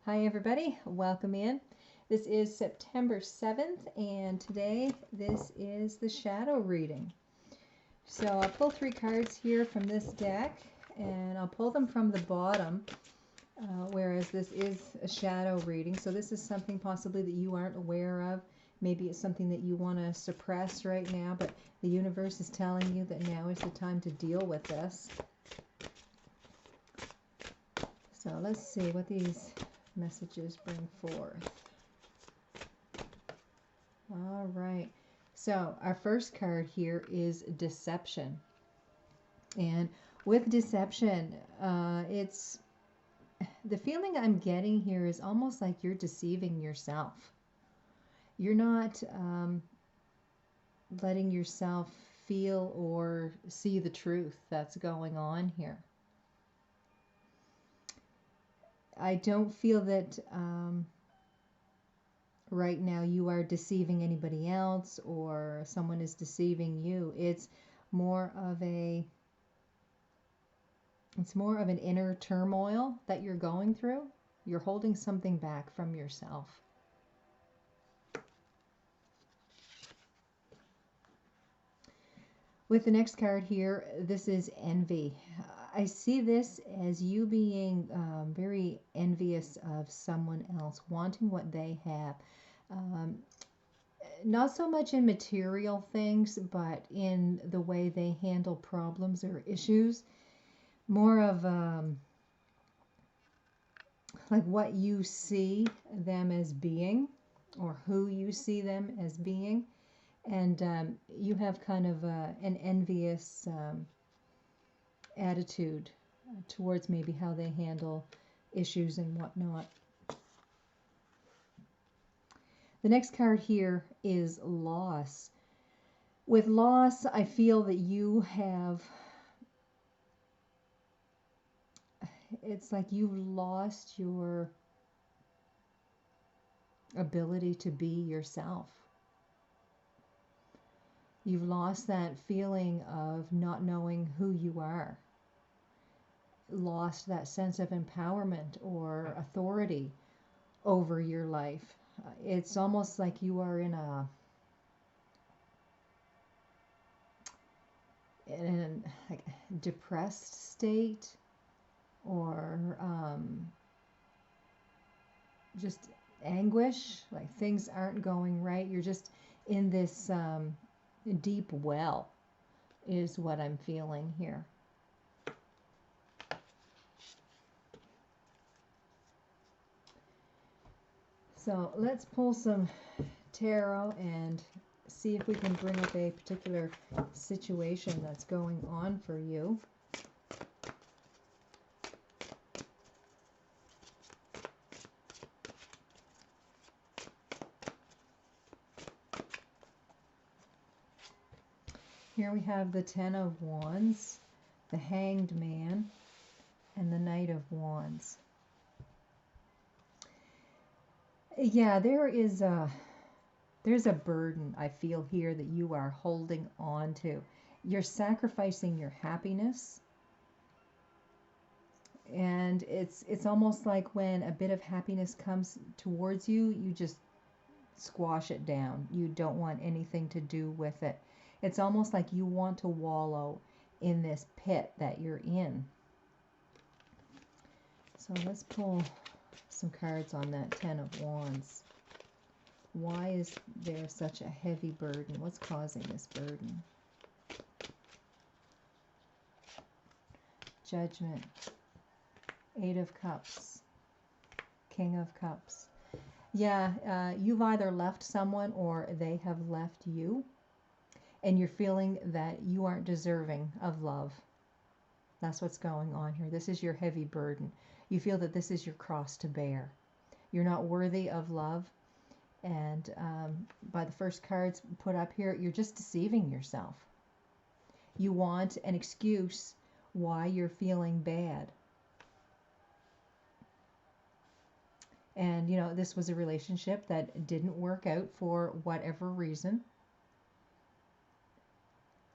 Hi everybody, welcome in. This is September 7th and today this is the shadow reading. So I'll pull 3 cards here from this deck and I'll pull them from the bottom, whereas this is a shadow reading. So this is something possibly that you aren't aware of. Maybe it's something that you want to suppress right now, but the universe is telling you that now is the time to deal with this. So let's see what these messages bring forth. All right. So our first card here is deception. And with deception, it's the feeling I'm getting here is almost like you're deceiving yourself. You're not letting yourself feel or see the truth that's going on here. I don't feel that right now you are deceiving anybody else or someone is deceiving you. It's more of an inner turmoil that you're going through. You're holding something back from yourself. With the next card here, this is envy. I see this as you being very envious of someone else, wanting what they have. Not so much in material things, but in the way they handle problems or issues. More of like what you see them as being or who you see them as being. And you have kind of an envious attitude towards maybe how they handle issues and whatnot. The next card here is loss. With loss, I feel that you have, it's like you've lost your ability to be yourself. You've lost that feeling of not knowing who you are. Lost that sense of empowerment or authority over your life. It's almost like you are in a like depressed state, or just anguish, like things aren't going right. You're just in this deep well is what I'm feeling here. So let's pull some tarot and see if we can bring up a particular situation that's going on for you. Here we have the Ten of Wands, the Hanged Man, and the Knight of Wands. Yeah, there's a burden I feel here that you are holding on to. You're sacrificing your happiness. And it's almost like when a bit of happiness comes towards you, you just squash it down. You don't want anything to do with it. It's almost like you want to wallow in this pit that you're in. So let's pull some cards on that Ten of Wands. Why is there such a heavy burden? What's causing this burden? Judgment. Eight of Cups. King of Cups. Yeah, you've either left someone or they have left you. And you're feeling that you aren't deserving of love. That's what's going on here. This is your heavy burden. You feel that this is your cross to bear. You're not worthy of love. And by the first cards put up here, you're just deceiving yourself. You want an excuse why you're feeling bad. And, you know, this was a relationship that didn't work out for whatever reason.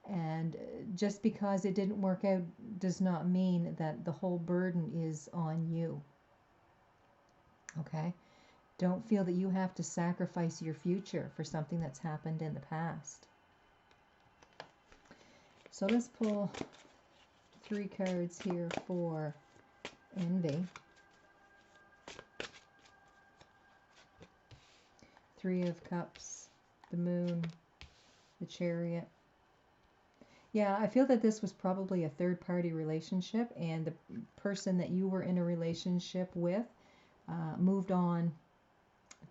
And just because it didn't work out does not mean that the whole burden is on you. Okay? Don't feel that you have to sacrifice your future for something that's happened in the past. So let's pull 3 cards here for envy. 3 of Cups, the Moon, the Chariot. Yeah, I feel that this was probably a third-party relationship, and the person that you were in a relationship with moved on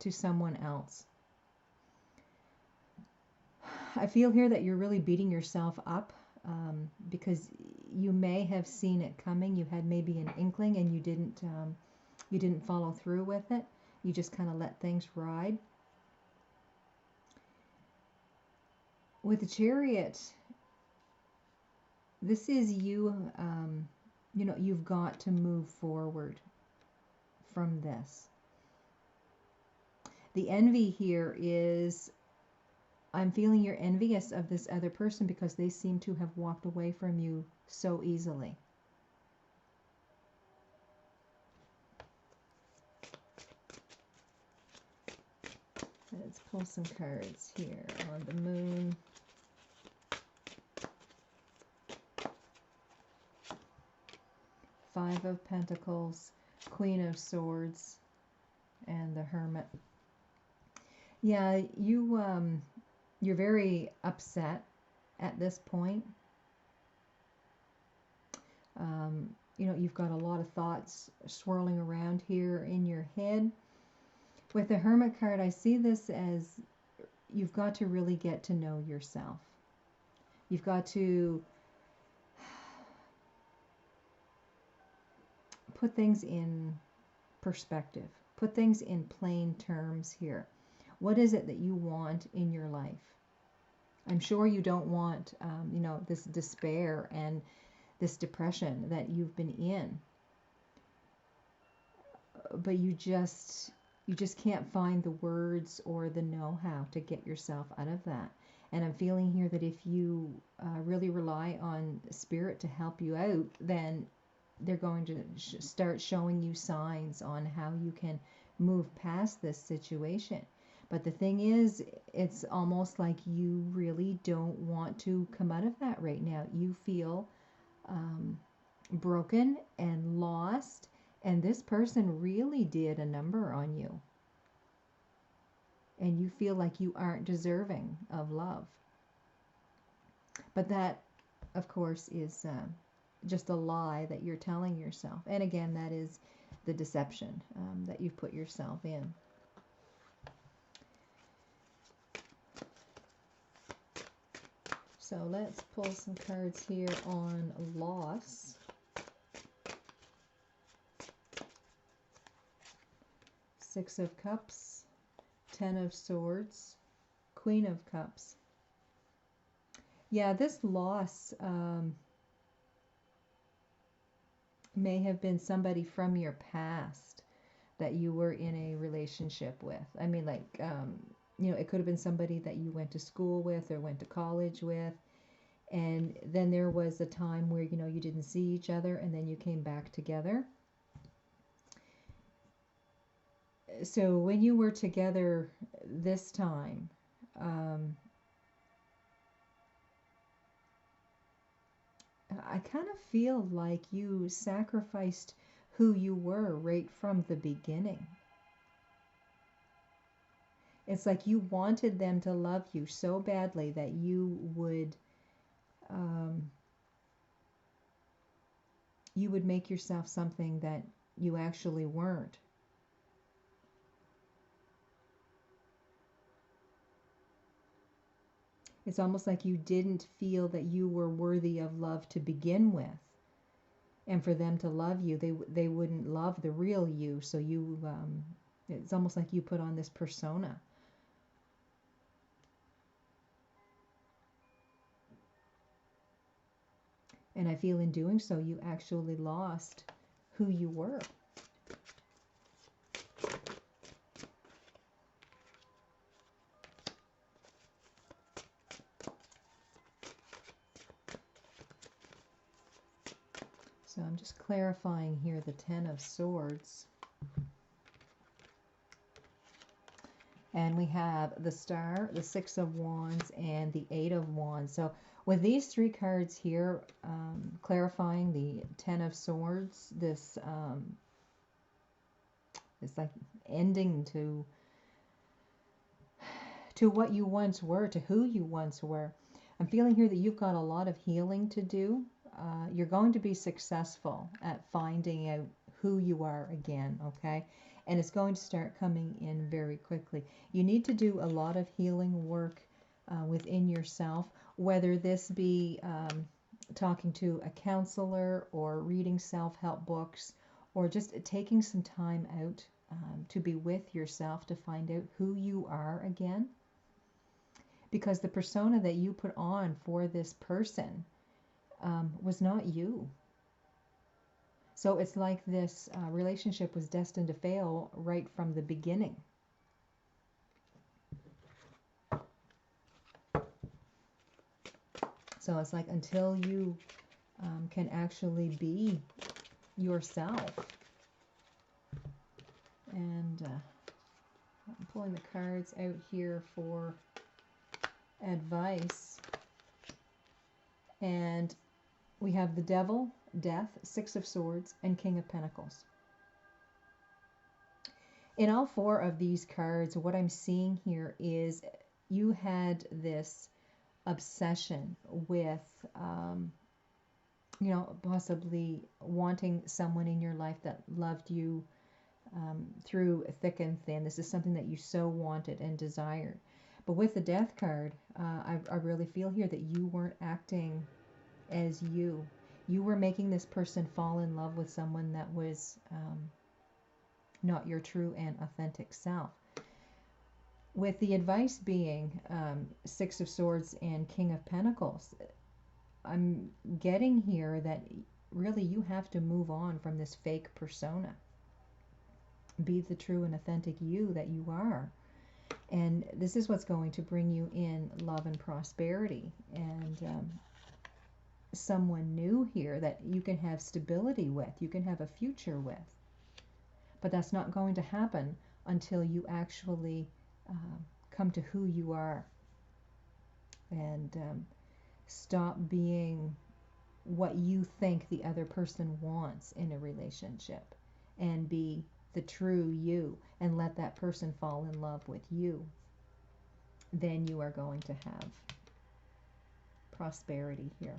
to someone else. I feel here that you're really beating yourself up because you may have seen it coming. You had maybe an inkling, and you didn't follow through with it. You just kind of let things ride. With the Chariot, this is you, you know, you've got to move forward from this. The envy here is, I'm feeling you're envious of this other person because they seem to have walked away from you so easily. Let's pull some cards here on the Moon. Five of Pentacles, Queen of Swords, and the Hermit. Yeah, you're very upset at this point. You know, you've got a lot of thoughts swirling around here in your head. With the Hermit card, I see this as you've got to really get to know yourself. You've got to put things in perspective. Put things in plain terms here. What is it that you want in your life? I'm sure you don't want, you know, this despair and this depression that you've been in. But you just can't find the words or the know-how to get yourself out of that. And I'm feeling here that if you really rely on Spirit to help you out, then they're going to start showing you signs on how you can move past this situation. But the thing is, it's almost like you really don't want to come out of that right now. You feel broken and lost, and this person really did a number on you. And you feel like you aren't deserving of love. But that, of course, is just a lie that you're telling yourself. And again, that is the deception that you've put yourself in. So let's pull some cards here on loss. Six of Cups, 10 of Swords, Queen of Cups. Yeah, this loss may have been somebody from your past that you were in a relationship with. I mean, like, you know, it could have been somebody that you went to school with or went to college with. And then there was a time where, you know, you didn't see each other, and then you came back together. So when you were together this time, I kind of feel like you sacrificed who you were right from the beginning. It's like you wanted them to love you so badly that you would make yourself something that you actually weren't. It's almost like you didn't feel that you were worthy of love to begin with. And for them to love you, they wouldn't love the real you. So you, it's almost like you put on this persona. And I feel in doing so, you actually lost who you were. So I'm just clarifying here the 10 of Swords. And we have the Star, the Six of Wands, and the Eight of Wands. So with these three cards here, clarifying the Ten of Swords, this it's like ending to what you once were, to who you once were. I'm feeling here that you've got a lot of healing to do. You're going to be successful at finding out who you are again, okay? And it's going to start coming in very quickly. You need to do a lot of healing work within yourself, whether this be talking to a counselor or reading self-help books or just taking some time out to be with yourself to find out who you are again. Because the persona that you put on for this person was not you. So it's like this relationship was destined to fail right from the beginning. So it's like until you can actually be yourself. And I'm pulling the cards out here for advice. And we have the Devil, Death, Six of Swords, and King of Pentacles. In all four of these cards, what I'm seeing here is you had this obsession with, you know, possibly wanting someone in your life that loved you through thick and thin. This is something that you so wanted and desired. But with the Death card, I really feel here that you weren't acting as you. You were making this person fall in love with someone that was not your true and authentic self. With the advice being Six of Swords and King of Pentacles, I'm getting here that really you have to move on from this fake persona. Be the true and authentic you that you are. And this is what's going to bring you in love and prosperity and someone new here that you can have stability with, you can have a future with. But that's not going to happen until you actually come to who you are and stop being what you think the other person wants in a relationship and be the true you and let that person fall in love with you. Then you are going to have prosperity here.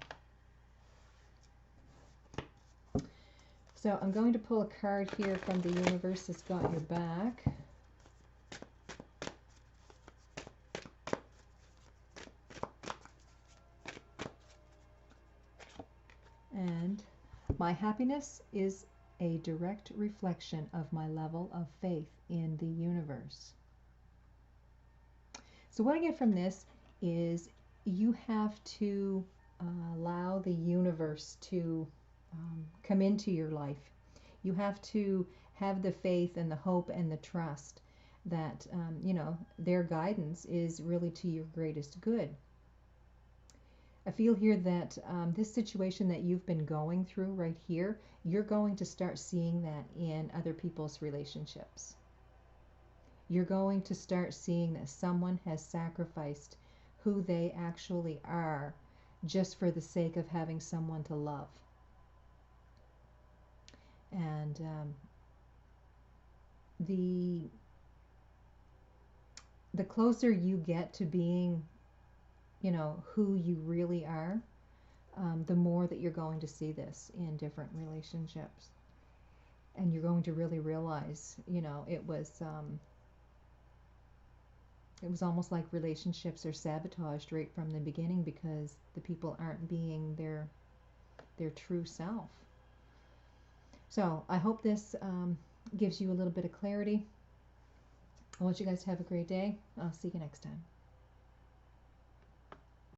So I'm going to pull a card here from the universe that's got your back. And my happiness is a direct reflection of my level of faith in the universe. So what I get from this is you have to allow the universe to come into your life. You have to have the faith and the hope and the trust that, you know, their guidance is really to your greatest good. I feel here that this situation that you've been going through right here, you're going to start seeing that in other people's relationships. You're going to start seeing that someone has sacrificed who they actually are just for the sake of having someone to love. And the closer you get to being, you know, who you really are, the more that you're going to see this in different relationships. And you're going to really realize, you know, it was almost like relationships are sabotaged right from the beginning because the people aren't being their true self. So I hope this gives you a little bit of clarity. I want you guys to have a great day. I'll see you next time.